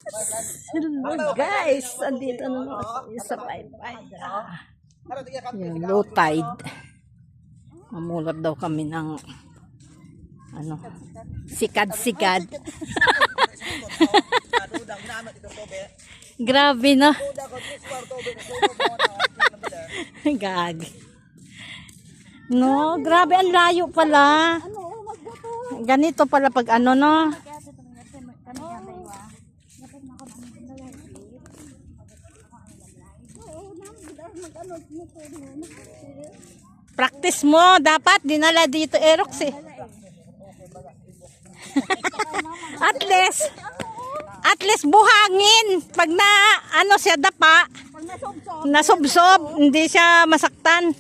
Hello guys, andito na naman kami sa Paypay. Yung low tide. Mamulot daw kami ng ano, sikad-sikad. Grabe no. Gag. No, grabe ang layo pala. Ganito pala pag ano no. Practice mo, dapat dinala dito Aerox eh. At least buhangin pag na ano siya dapa. Nasubsob, hindi siya masaktan.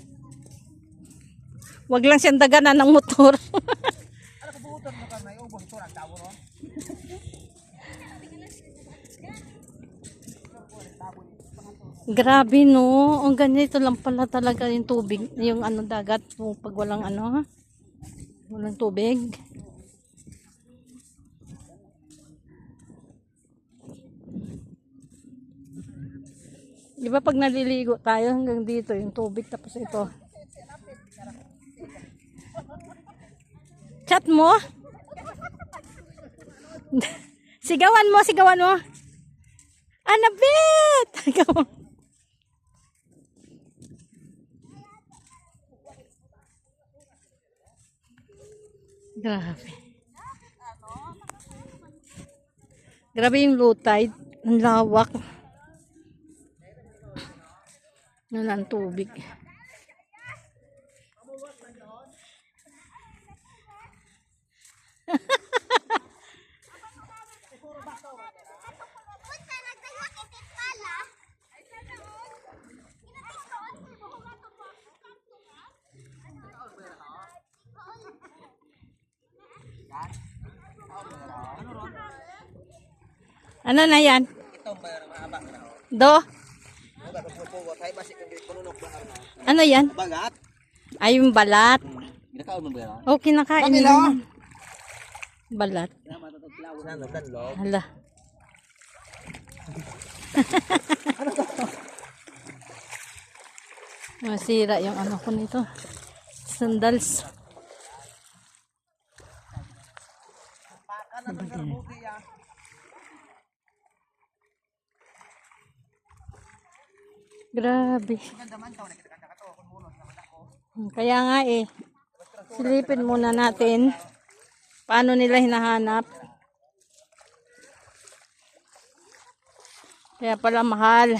Wag lang siyang daganan ng motor. Grabe no, ang ganito lang pala talaga yung tubig, yung ano dagat pag walang ano, walang tubig. Di ba pag naliligo tayo hanggang dito yung tubig tapos ito. Chat mo? Sigawan mo, sigawan mo. Anabit! Grabe. Grabe yung low tide. Ang lawak. Yan ang tubig. Ano na yan? Do? Ano yan? Bagat. Ay, yung balat. Kinakaon mo ba yan? Oh, kinakain naman. Balat. Hala. Masira yung ano ko nito. Sandals. Grabe. Kaya nga eh. Silipin muna natin. Paano nila hinahanap. Kaya pala mahal.